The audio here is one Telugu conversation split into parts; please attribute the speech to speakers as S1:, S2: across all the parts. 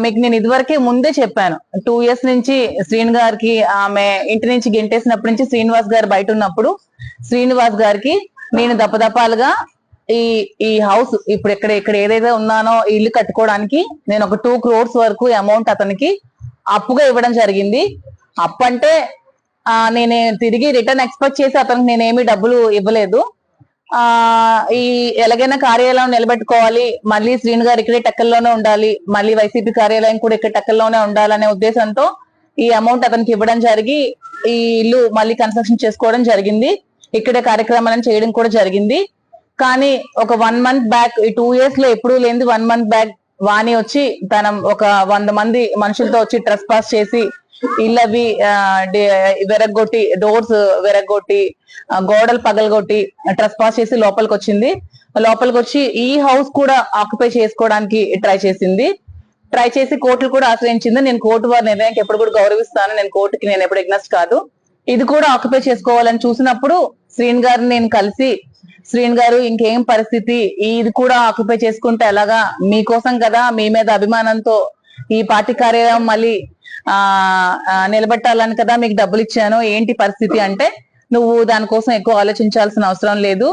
S1: మీకు నేను ఇదివరకే ముందే చెప్పాను. 2 years నుంచి శ్రీను గారికి ఆమె ఇంటి నుంచి గెంటేసినప్పటి నుంచి శ్రీనివాస్ గారు బయట ఉన్నప్పుడు శ్రీనివాస్ గారికి నేను దపదపాలుగా ఈ ఈ హౌస్ ఇప్పుడు ఇక్కడ ఏదైతే ఉన్నానో ఇల్లు కట్టుకోవడానికి నేను ఒక 2 crores వరకు అమౌంట్ అతనికి అప్పుగా ఇవ్వడం జరిగింది. అప్పు అంటే నేను తిరిగి రిటర్న్ ఎక్స్పెక్ట్ చేసి అతనికి నేనేమి డబ్బులు ఇవ్వలేదు. ఈ ఎలాగైనా కార్యాలయం నిలబెట్టుకోవాలి, మళ్ళీ శ్రీను గారు ఇక్కడే టెక్కల్లోనే ఉండాలి, మళ్ళీ వైసీపీ కార్యాలయం కూడా ఇక్కడ టెక్కల్లోనే ఉండాలనే ఉద్దేశంతో ఈ అమౌంట్ అతనికి ఇవ్వడం జరిగి ఈ ఇల్లు మళ్ళీ కన్స్ట్రక్షన్ చేసుకోవడం జరిగింది. ఇక్కడే కార్యక్రమాలను చేయడం కూడా జరిగింది. కానీ ఒక 1 month బ్యాక్, ఈ 2 years లో ఎప్పుడూ లేనిది 1 month బ్యాక్ వాణి వచ్చి తన ఒక 100 మంది మనుషులతో వచ్చి ట్రెస్ పాస్ చేసి ఇళ్ళవి వెరగొట్టి, డోర్స్ వెరగొట్టి, గోడలు పగలగొట్టి ట్రెస్ పాస్ చేసి లోపలికి వచ్చింది. లోపలికి వచ్చి ఈ హౌస్ కూడా ఆక్యుపై చేసుకోవడానికి ట్రై చేసింది. ట్రై చేసి కోర్టులు కూడా ఆశ్రయించింది. నేను కోర్టు వారి నిర్ణయానికి ఎప్పుడు కూడా గౌరవిస్తాను, నేను కోర్టుకి నేను ఎప్పుడు ఎగ్నెస్ట్ కాదు. ఇది కూడా ఆక్యుపై చేసుకోవాలని చూసినప్పుడు శ్రీను గారిని నేను కలిసి, శ్రీను గారు ఇంకేం పరిస్థితి, ఇది కూడా ఆక్యుపై చేసుకుంటే ఎలాగా, మీకోసం కదా, మీ మీద అభిమానంతో ఈ పార్టీ కార్యాలయం మళ్ళీ నిలబెట్టాలని కదా మీకు డబ్బులు ఇచ్చాను, ఏంటి పరిస్థితి అంటే, నువ్వు దానికోసం ఎక్కువ ఆలోచించాల్సిన అవసరం లేదు,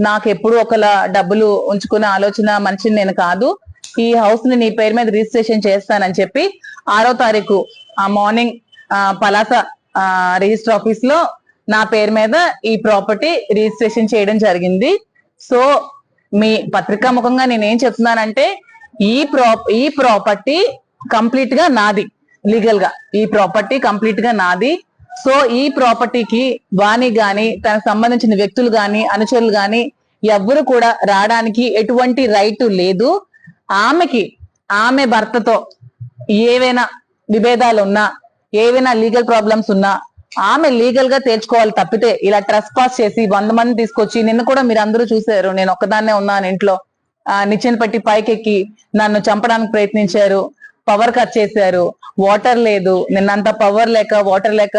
S1: నాకు ఎప్పుడు ఒకలా డబ్బులు ఉంచుకునే ఆలోచన మనిషిని నేను కాదు, ఈ హౌస్ ని నీ పేరు మీద రిజిస్ట్రేషన్ చేస్తానని చెప్పి 6వ తారీఖు మార్నింగ్ పలాస రిజిస్టర్ ఆఫీస్ లో నా పేరు మీద ఈ ప్రాపర్టీ రిజిస్ట్రేషన్ చేయడం జరిగింది. సో మీ పత్రికా ముఖంగా నేనేం చెప్తున్నానంటే, ఈ ప్రాపర్టీ కంప్లీట్ గా నాది, లీగల్ గా ఈ ప్రాపర్టీ కంప్లీట్ గా నాది. సో ఈ ప్రాపర్టీకి వాణి గాని, తనకు సంబంధించిన వ్యక్తులు గాని, అనుచరులు గాని ఎవ్వరు కూడా రావడానికి ఎటువంటి రైట్ లేదు. ఆమె భర్తతో ఏవైనా విభేదాలు ఉన్నా, ఏవైనా లీగల్ ప్రాబ్లమ్స్ ఉన్నా ఆమె లీగల్ గా తేల్చుకోవాలి తప్పితే ఇలా ట్రెస్ పాస్ చేసి 100 మంది తీసుకొచ్చి, నిన్న కూడా మీరు అందరూ చూసారు, నేను ఒక్కదాన్నే ఉన్నాను ఇంట్లో, నిచ్చెన పట్టి పైకెక్కి నన్ను చంపడానికి ప్రయత్నించారు, పవర్ కట్ చేశారు, వాటర్ లేదు, నిన్నంత పవర్ లేక వాటర్ లేక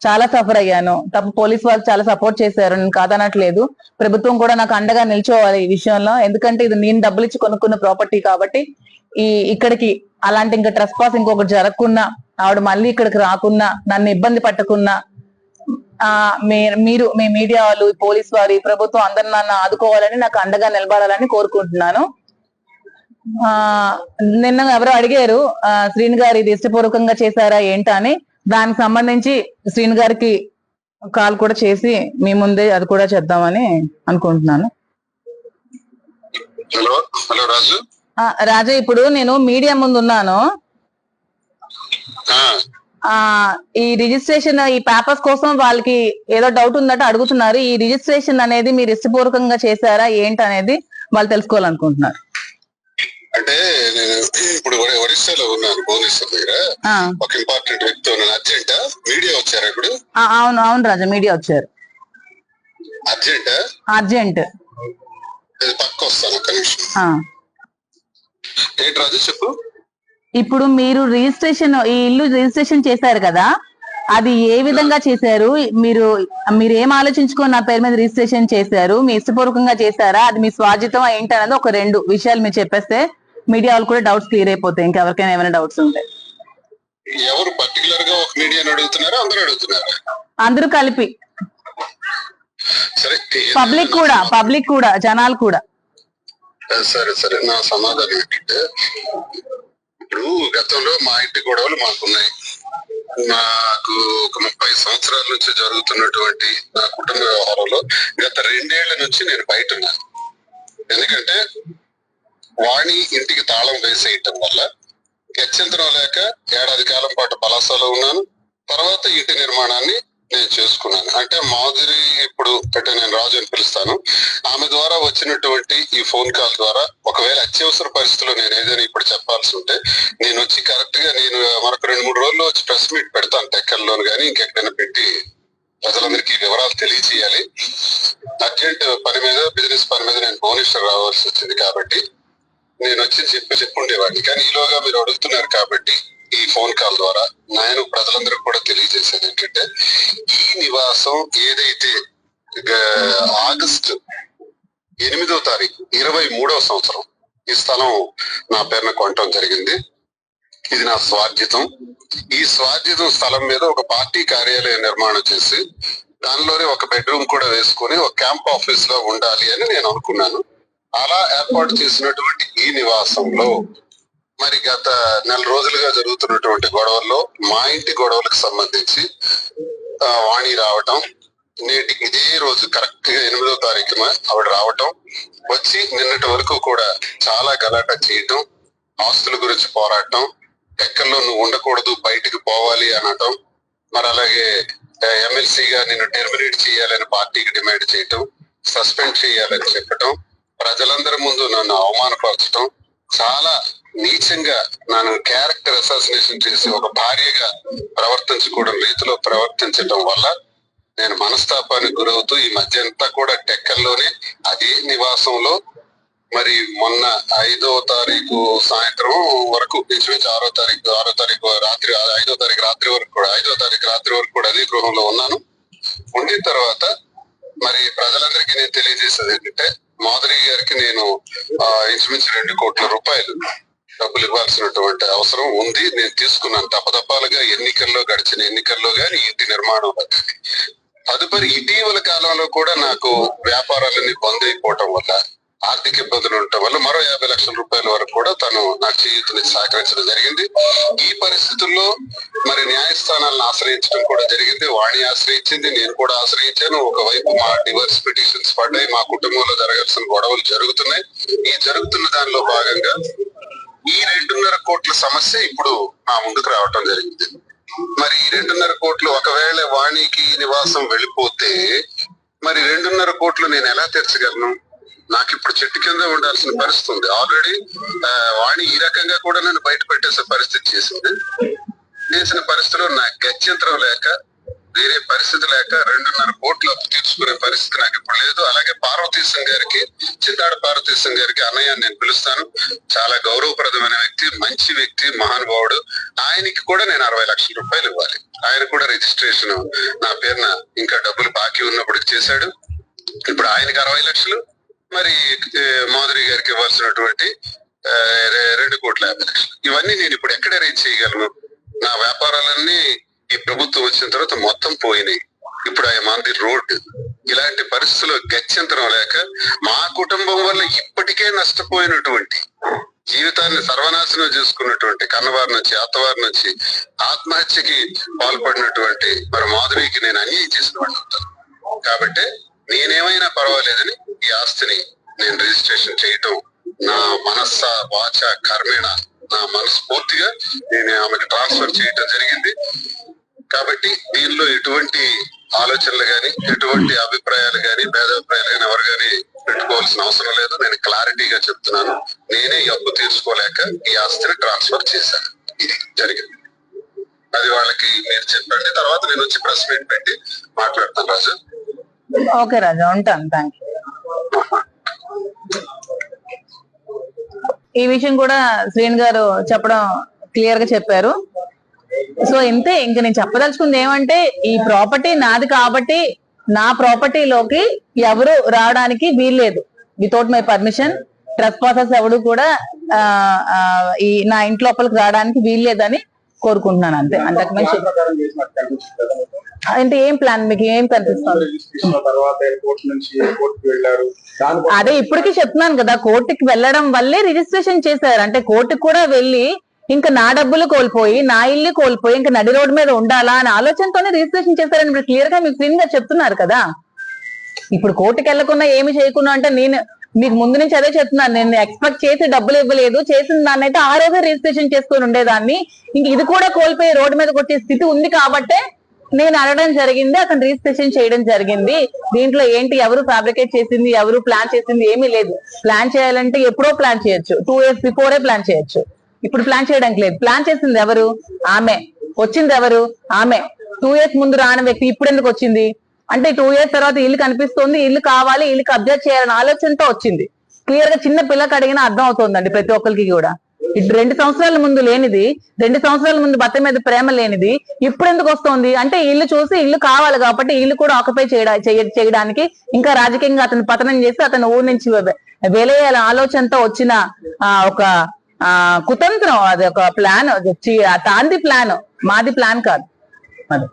S1: చాలా సఫర్ అయ్యాను. పోలీస్ వాళ్ళు చాలా సపోర్ట్ చేశారు, నేను కాదనట్లేదు. ప్రభుత్వం కూడా నాకు అండగా నిల్చోవాలి ఈ విషయంలో, ఎందుకంటే ఇది నేను డబ్బులు ఇచ్చి కొనుక్కున్న ప్రాపర్టీ కాబట్టి. ఇక్కడికి అలాంటి ఇంకా ట్రెస్ పాస్ ఇంకొకటి జరగకున్నా, ఆవిడ మళ్ళీ ఇక్కడికి రాకున్నా, నన్ను ఇబ్బంది పట్టకున్నా, మీరు మీ మీడియా వాళ్ళు, పోలీస్ వారి, ప్రభుత్వం అందరు నన్ను ఆదుకోవాలని, నాకు అండగా నిలబడాలని కోరుకుంటున్నాను. నిన్న ఎవరో అడిగారు శ్రీను గారు ఇది ఇష్టపూర్వకంగా చేశారా ఏంటా అని, దానికి సంబంధించి శ్రీను గారికి కాల్ కూడా చేసి మీ ముందే అది కూడా చేద్దామని అనుకుంటున్నాను. రాజా, ఇప్పుడు నేను మీడియా ముందు ఉన్నాను, ఈ రిజిస్ట్రేషన్, ఈ పేపర్స్ కోసం వాళ్ళకి ఏదో డౌట్ ఉందంటే అడుగుతున్నారు. ఈ రిజిస్ట్రేషన్ అనేది మీరు ఇష్టపూర్వకంగా చేశారా ఏంటి అనేది వాళ్ళు తెలుసుకోవాలనుకుంటున్నారు.
S2: అంటే నేను ఇప్పుడు ఒరిస్సాలో ఉన్నాను, భువనేశ్వర్ దగ్గర. ఒక ఇంపార్టెంట్ వ్యక్తి ఉన్నాను. అర్జెంటా? మీడియా వచ్చారా ఇప్పుడు?
S1: అవును రాజా, మీడియా వచ్చారు.
S2: అర్జెంటా?
S1: అర్జెంట్.
S2: పక్క వస్తాను, ఒక్క నిమిషం. ఏంటి రాజు చెప్పు.
S1: ఇప్పుడు మీరు రిజిస్ట్రేషన్, ఈ ఇల్లు రిజిస్ట్రేషన్ చేశారు కదా, అది ఏ విధంగా చేశారు? మీరు ఏం ఆలోచించుకొని నా పేరు మీద రిజిస్ట్రేషన్ చేశారు? మీ ఇష్టపూర్వకంగా చేశారా, అది మీ స్వాజితం ఏంటి అనేది ఒక 2 విషయాలు మీరు చెప్పేస్తే మీడియా వాళ్ళు కూడా డౌట్స్ క్లియర్ అయిపోతాయి, ఇంకెవరికైనా ఏమైనా డౌట్స్ ఉంటాయి.
S2: ఎవరు పర్టికులర్ గా ఒక మీడియాని అడుగుతున్నారా, అందరూ అడుగుతున్నారా?
S1: అందరూ కలిపి,
S2: సరే,
S1: పబ్లిక్ కూడా జనాలు కూడా.
S2: సరే, నా సమాధానం ఏంటంటే, ఇప్పుడు గతంలో మా ఇంటి గొడవలు మాకున్నాయి. నాకు ఒక 30 సంవత్సరాల నుంచి జరుగుతున్నటువంటి నా కుటుంబ వ్యవహారంలో గత 2 ఏళ్ల నుంచి నేను బయట ఉన్నాను. ఎందుకంటే వాణి ఇంటికి తాళం వేసేయటం వల్ల గత్యంతరం లేక ఏడాది కాలం పాటు పలాసలో ఉన్నాను. తర్వాత ఇంటి నిర్మాణాన్ని నేను చేసుకున్నాను. అంటే మాధురి, ఇప్పుడు అంటే నేను రాజు అని పిలుస్తాను, ఆమె ద్వారా వచ్చినటువంటి ఈ ఫోన్ కాల్ ద్వారా ఒకవేళ అత్యవసర పరిస్థితుల్లో నేను ఏదైనా ఇప్పుడు చెప్పాల్సి ఉంటే నేను వచ్చి కరెక్ట్ గా నేను మరొక 2-3 రోజుల్లో వచ్చి ప్రెస్ మీట్ పెడతాను, టెక్కల్లోను కానీ ఇంకెక్కడైనా పెట్టి ప్రజలందరికీ వివరాలు తెలియజేయాలి. అర్జెంట్ పని మీద, బిజినెస్ పని మీద నేను భువనేశ్వర్ రావాల్సి వచ్చింది కాబట్టి నేను వచ్చి చెప్పుండేవాడిని. కానీ ఈలోగా మీరు అడుగుతున్నారు కాబట్టి ఈ ఫోన్ కాల్ ద్వారా నేను ప్రజలందరికీ కూడా తెలియజేసేది ఏంటంటే, ఈ నివాసం ఏదైతే ఆగస్టు 8వ తారీఖు 23వ సంవత్సరం ఈ స్థలం నా పేరున కొనటం జరిగింది. ఇది నా స్వార్జితం. ఈ స్వార్జితం స్థలం మీద ఒక పార్టీ కార్యాలయం నిర్మాణం చేసి దానిలోనే ఒక బెడ్రూమ్ కూడా వేసుకుని ఒక క్యాంప్ ఆఫీస్ లో ఉండాలి అని నేను అనుకున్నాను. అలా ఏర్పాటు చేసినటువంటి ఈ నివాసంలో మరి గత నెల రోజులుగా జరుగుతున్నటువంటి గొడవల్లో మా ఇంటి గొడవలకు సంబంధించి వాణి రావటం, నేటి ఇదే రోజు కరెక్ట్ గా 8వ తారీఖున ఆవిడ రావటం, వచ్చి నిన్నటి వరకు కూడా చాలా గలాట చేయటం, ఆస్తుల గురించి పోరాటం, టెక్కల్లో నువ్వు ఉండకూడదు బయటికి పోవాలి అనటం, మరి అలాగే ఎమ్మెల్సీగా నిన్ను టెర్మినేట్ చేయాలని పార్టీకి డిమాండ్ చేయటం, సస్పెండ్ చేయాలని చెప్పటం, ప్రజలందరి ముందు నన్ను అవమానపరచడం, చాలా నీచంగా నన్ను క్యారెక్టర్ అసాసినేషన్ చేసి ఒక భార్యగా ప్రవర్తించకూడని రీతిలో ప్రవర్తించడం వల్ల నేను మనస్తాపానికి గురవుతూ ఈ మధ్య అంతా కూడా టెక్కల్లోనే అదే నివాసంలో మరి మొన్న 5వ తారీఖు సాయంత్రం వరకు ఇంచుమించు 6వ తారీఖు రాత్రి 5వ తారీఖు రాత్రి వరకు కూడా 5వ తారీఖు రాత్రి వరకు కూడా అదే గృహంలో ఉన్నాను. ఉండిన తర్వాత మరి ప్రజలందరికీ నేను తెలియజేసేది ఏంటంటే మాధురి గారికి నేను ఇంచుమించు 2 కోట్ల రూపాయలు డబ్బులు ఇవ్వాల్సినటువంటి అవసరం ఉంది. నేను తీసుకున్నాను తప్పతప్పాలుగా గడిచిన ఎన్నికల్లో గాని ఇంటి నిర్మాణంలో కానీ. తదుపరి ఇటీవల కాలంలో కూడా నాకు వ్యాపారాలన్నీ బంద్ అయిపోవటం వల్ల, ఆర్థిక ఇబ్బందులు ఉండటం వల్ల మరో 50 లక్షల రూపాయల వరకు కూడా తను నాకు చేయూతని సహకరించడం జరిగింది. ఈ పరిస్థితుల్లో మరి న్యాయస్థానాలను ఆశ్రయించడం కూడా జరిగింది. వాణి ఆశ్రయించింది, నేను కూడా ఆశ్రయించాను. ఒకవైపు మా డివర్స్ పిటిషన్స్ పడ్డాయి, మా కుటుంబంలో జరగాల్సిన గొడవలు జరుగుతున్నాయి. ఈ జరుగుతున్న దానిలో భాగంగా ఈ 2.5 కోట్ల సమస్య ఇప్పుడు నా ముందుకు రావటం జరిగింది. మరి ఈ 2.5 కోట్లు ఒకవేళ వాణికి నివాసం వెళ్ళిపోతే మరి 2.5 కోట్లు నేను ఎలా తెచ్చగలను? నాకు ఇప్పుడు చెట్టు కింద ఉండాల్సిన పరిస్థితి ఉంది. ఆల్రెడీ వాణి ఈ రకంగా కూడా నన్ను బయట పెట్టేసే పరిస్థితి చేసింది. చేసిన పరిస్థితిలో నాకు గత్యంతరం లేక, వేరే పరిస్థితి లేక 2.5 కోట్లు అప్పు తీసుకునే పరిస్థితి నాకు ఇప్పుడు లేదు. అలాగే పార్వతీశం గారికి, చింతాడు పార్వతీశం గారికి అన్నయ్య నేను పిలుస్తాను. చాలా గౌరవప్రదమైన వ్యక్తి, మంచి వ్యక్తి, మహానుభావుడు. ఆయనకి కూడా నేను 60 లక్షల రూపాయలు ఇవ్వాలి. ఆయన కూడా రిజిస్ట్రేషన్ నా పేరున ఇంకా డబ్బులు బాకీ ఉన్నప్పుడు చేశాడు. ఇప్పుడు ఆయనకి 60 లక్షలు, మరి మాధురి గారికి ఇవ్వాల్సినటువంటి 2,50,00,000. ఇవన్నీ నేను ఇప్పుడు ఎక్కడ అరేంజ్ చేయగలను? నా వ్యాపారాలన్నీ ఈ ప్రభుత్వం వచ్చిన తర్వాత మొత్తం పోయినాయి. ఇప్పుడు ఐఎమ్ ఆన్ ది రోడ్. ఇలాంటి పరిస్థితుల్లో గత్యంతరం లేక మా కుటుంబం వల్ల ఇప్పటికే నష్టపోయినటువంటి, జీవితాన్ని సర్వనాశనం చేసుకున్నటువంటి కన్నవారి నుంచి, అత్తవారి నుంచి ఆత్మహత్యకి పాల్పడినటువంటి మరి మాధురికి నేను అన్యాయం చేసిన వాడిని అవుతాను. కాబట్టి నేనేమైనా పర్వాలేదని ఈ ఆస్తిని నేను రిజిస్ట్రేషన్ చేయటం నా మనస్స వాచ కర్మేణ, నా మనస్ఫూర్తిగా నేను ఆమెకు ట్రాన్స్ఫర్ చేయటం జరిగింది. కాబట్టి దీనిలో ఎటువంటి ఆలోచనలు గాని, ఎటువంటి అభిప్రాయాలు గాని, భేదాభిప్రాయాలు గాని ఎవరు గాని పెట్టుకోవాల్సిన అవసరం లేదు. నేను క్లారిటీగా చెప్తున్నాను. నేనే అప్పు తీర్చుకోలేక ఈ ఆస్తిని ట్రాన్స్ఫర్ చేశాను. ఇది జరిగింది. అది వాళ్ళకి మీరు చెప్పండి. తర్వాత నేను వచ్చి ప్రెస్ మీట్ పెట్టి మాట్లాడతాను. రాజు.
S1: ఓకే రాజా, ఉంటాను. Thank you. ఈ విషయం కూడా శ్రీను గారు చెప్పడం క్లియర్ గా చెప్పారు. సో ఇంతే, ఇంక నేను చెప్పదలుచుకుంది ఏమంటే, ఈ ప్రాపర్టీ నాది కాబట్టి నా ప్రాపర్టీలోకి ఎవరు రావడానికి వీల్లేదు. Without my permission trespasses ఎవడు కూడా ఈ నా ఇంటి లోపలికి రావడానికి వీల్లేదని కోరుకుంటున్నాను. అంతే, అంతకు మించి అంటే ఏం ప్లాన్ మీకు ఏం కనిపిస్తుంది? అదే ఇప్పటికీ చెప్తున్నాను కదా, కోర్టుకి వెళ్ళడం వల్లే రిజిస్ట్రేషన్ చేశారు. అంటే కోర్టుకు కూడా వెళ్ళి ఇంకా నా డబ్బులు కోల్పోయి, నా ఇల్లు కోల్పోయి, ఇంకా నడి రోడ్డు మీద ఉండాలా అనే ఆలోచనతోనే రిజిస్ట్రేషన్ చేశారని ఇప్పుడు క్లియర్ గా మీకు క్లీన్ గా చెప్తున్నారు కదా. ఇప్పుడు కోర్టుకి వెళ్లకుండా ఏమి చేయకుండా అంటే నేను మీకు ముందు నుంచి అదే చెప్తున్నాను. నేను ఎక్స్పెక్ట్ చేసి డబ్బులు ఇవ్వలేదు, చేసిన దాన్ని అయితే ఆ రోజే రిజిస్ట్రేషన్ చేసుకొని ఉండేదాన్ని. ఇంక ఇది కూడా కోల్పోయి రోడ్డు మీదకి వచ్చే స్థితి ఉంది కాబట్టే నేను అడగడం జరిగింది, అతను రిజిస్ట్రేషన్ చేయడం జరిగింది. దీంట్లో ఏంటి, ఎవరు ఫ్యాబ్రికేట్ చేసింది, ఎవరు ప్లాన్ చేసింది ఏమీ లేదు. ప్లాన్ చేయాలంటే ఎప్పుడో ప్లాన్ చేయొచ్చు, 2 years బిఫోరే ప్లాన్ చేయొచ్చు. ఇప్పుడు ప్లాన్ చేయడానికి లేదు. ప్లాన్ చేసింది ఎవరు? ఆమె. వచ్చింది ఎవరు? ఆమె. 2 years ముందు రాని వ్యక్తి ఇప్పుడు ఎందుకు వచ్చింది అంటే 2 years తర్వాత ఇల్లు కనిపిస్తుంది, ఇల్లు కావాలి, ఇల్లు కబ్జా చేయాలని ఆలోచనతో వచ్చింది. క్లియర్ గా చిన్న పిల్లకి అడిగినా అర్థం అవుతుందండి ప్రతి ఒక్కరికి కూడా. 2 సంవత్సరాల ముందు లేనిది, 2 సంవత్సరాల ముందు భర్త మీద ప్రేమ లేనిది ఇప్పుడు ఎందుకు వస్తుంది అంటే, ఇల్లు చూసి ఇల్లు కావాలి కాబట్టి ఇల్లు కూడా ఆక్యుపై చేయడానికి, ఇంకా రాజకీయంగా అతను పతనం చేసి అతను ఊరి నుంచి వెలేయాల ఆలోచనతో వచ్చిన ఒక కుతంత్రం, అది ఒక ప్లాన్, తాంది ప్లాన్, మాది ప్లాన్ కాదు అది.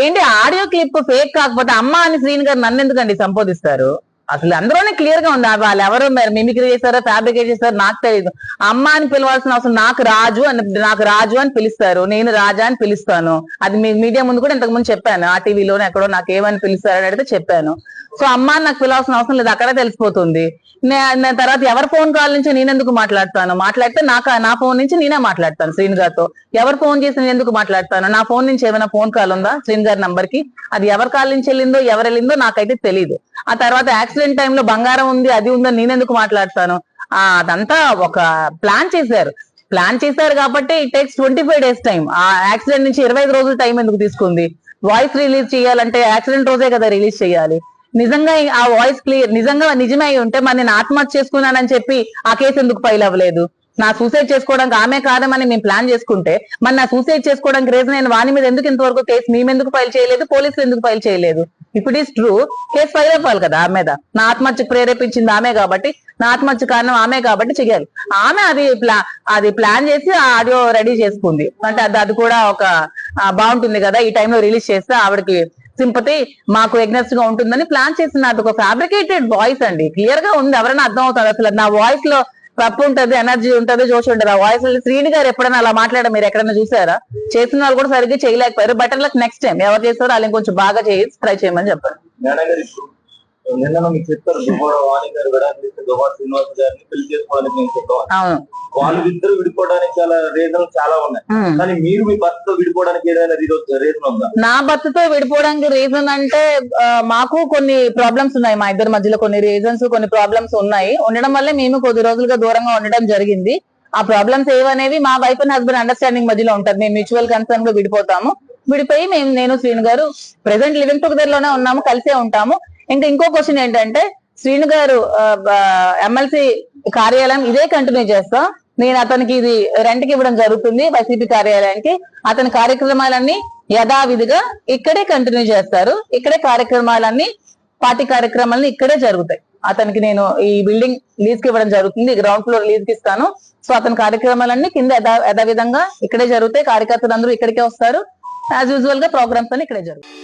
S1: ఏంటి ఆడియో క్లిప్ ఫేక్ కాకపోతే అమ్మ అని శ్రీని గారు నన్ను ఎందుకండి సంబోధిస్తారు? అసలు అందులోనే క్లియర్ గా ఉంది వాళ్ళు ఎవరు మిమిక్రీ చేశారో ఫ్యాబ్రికేట్ చేశారో నాకు తెలియదు. అమ్మ అని పిలవాల్సిన అవసరం, నాకు రాజు అని పిలుస్తారు, నేను రాజా అని పిలుస్తాను. అది మీడియా ముందు కూడా ఇంతకు ముందు చెప్పాను, ఆ టీవీలోనే ఎక్కడో నాకు ఏమని పిలుస్తారని అడిగితే చెప్పాను. సో అమ్మ అని నాకు పిలవాల్సిన అవసరం లేదు, అక్కడే తెలిసిపోతుంది. నేను తర్వాత ఎవరి ఫోన్ కాల్ నుంచి నేను ఎందుకు మాట్లాడతాను? మాట్లాడితే నా ఫోన్ నుంచి నేనే మాట్లాడతాను శ్రీని గారితో. ఎవరు ఫోన్ చేసి నేను ఎందుకు మాట్లాడతాను? నా ఫోన్ నుంచి ఏమైనా ఫోన్ కాల్ ఉందా శ్రీని గారి నంబర్ కి? అది ఎవరి కాల్ నుంచి వెళ్ళిందో ఎవరు వెళ్ళిందో నాకైతే తెలియదు. ఆ తర్వాత యాక్సిడెంట్ టైంలో బంగారం ఉంది అది ఉందని నేనెందుకు మాట్లాడతాను? అదంతా ఒక ప్లాన్ చేశారు కాబట్టి ఇట్ టేక్స్ 25 days టైం. ఆ యాక్సిడెంట్ నుంచి 25 రోజులు టైం ఎందుకు తీసుకుంది? వాయిస్ రిలీజ్ చేయాలంటే యాక్సిడెంట్ రోజే కదా రిలీజ్ చేయాలి. నిజంగా ఆ వాయిస్ క్లియర్ నిజమే అయి ఉంటే మరి నేను ఆత్మహత్య చేసుకున్నానని చెప్పి ఆ కేసు ఎందుకు ఫైల్ అవ్వలేదు? నా సూసైడ్ చేసుకోవడానికి ఆమె కాదమని మేము ప్లాన్ చేసుకుంటే మరి నా సూసైడ్ చేసుకోవడానికి రీజన్ నేను వాణి మీద ఎందుకు ఇంతవరకు కేసు మేమెందుకు ఫైల్ చేయలేదు, పోలీసులు ఎందుకు ఫైల్ చేయలేదు? ఇప్పుడు ఈస్ ట్రూ, కేసు ఫైల్ అవ్వాలి కదా ఆమె మీద. నా ఆత్మహత్యకు ప్రేరేపించింది ఆమె కాబట్టి, నా ఆత్మహత్య కారణం ఆమె కాబట్టి చెయ్యాలి. ఆమె అది ప్లాన్ చేసి ఆ ఆడియో రెడీ చేసుకుంది అంటే అది కూడా ఒక బాగుంటుంది కదా, ఈ టైంలో రిలీజ్ చేస్తే ఆవిడకి సింపతి మాకు ఎగ్నెస్ట్ గా ఉంటుందని ప్లాన్ చేసిన అది ఒక ఫ్యాబ్రికేటెడ్ వాయిస్ అండి. క్లియర్ గా ఉంది, ఎవరైనా అర్థం అవుతుంది. అసలు నా వాయిస్ లో పప్పు ఉంటది, ఎనర్జీ ఉంటది, జోష్ ఉంటది. ఆ వాయిస్ లో శ్రీని గారు ఎప్పుడైనా అలా మాట్లాడారు మీరు ఎక్కడైనా చూసారా? చేసిన వాళ్ళు కూడా సరిగ్గా చేయలేకపోయారు. బెటర్ లక్ నెక్స్ట్ టైం ఎవరు చేస్తారో వాళ్ళని కొంచెం బాగా ట్రై చేయమని చెప్పారు.
S3: నిన్న మీకు చెప్తారు వాణి గారు శ్రీనివాస్ గారిని పెళ్లి చేసుకోవడానికి నేను చెప్పాను.
S1: అవును,
S3: వాళ్ళిద్దరు విడిపోవడానికి చాలా రీజన్ చాలా ఉన్నాయి, కానీ మీరు మీ భర్తతో విడిపోవడానికి ఏదైనా రీజన్ ఉందా?
S1: నా భర్తతో విడిపోవడానికి రీజన్ అంటే మాకు కొన్ని ప్రాబ్లమ్స్ ఉన్నాయి, మా ఇద్దరి మధ్యలో కొన్ని రీజన్స్ కొన్ని ప్రాబ్లమ్స్ ఉన్నాయి. ఉండడం వల్లే మేము కొద్ది రోజులుగా దూరంగా ఉండడం జరిగింది. ఆ ప్రాబ్లమ్స్ ఏవనేవి మా వైఫ్ అండ్ హస్బెండ్ అండర్స్టాండింగ్ మధ్యలో ఉంటారు. మేము మ్యూచువల్ కన్సర్న్ లో విడిపోతాము. విడిపోయి నేను శ్రీను గారు ప్రెసెంట్ లివింగ్ టుగెదర్ లోనే ఉన్నాము, కలిసే ఉంటాము. ఇంకా ఇంకో క్వశ్చన్ ఏంటంటే శ్రీను గారు ఎమ్మెల్సీ కార్యాలయం ఇదే కంటిన్యూ చేస్తాం. నేను అతనికి ఇది రెంట్ కి ఇవ్వడం జరుగుతుంది వైసీపీ కార్యాలయానికి. అతని కార్యక్రమాలన్నీ యథావిధిగా ఇక్కడే కంటిన్యూ చేస్తారు. ఇక్కడే కార్యక్రమాలన్నీ పార్టీ కార్యక్రమాలన్నీ ఇక్కడే జరుగుతాయి. అతనికి నేను ఈ బిల్డింగ్ లీజ్ కి ఇవ్వడం జరుగుతుంది, గ్రౌండ్ ఫ్లోర్ లీజ్ కి ఇస్తాను. సో అతని కార్యక్రమాలన్నీ కింద యథావిధంగా ఇక్కడే జరుగుతాయి. కార్యకర్తలు అందరూ ఇక్కడికే వస్తారు. యాజ్ యూజువల్ గా ప్రోగ్రామ్స్ అన్ని ఇక్కడే జరుగుతాయి.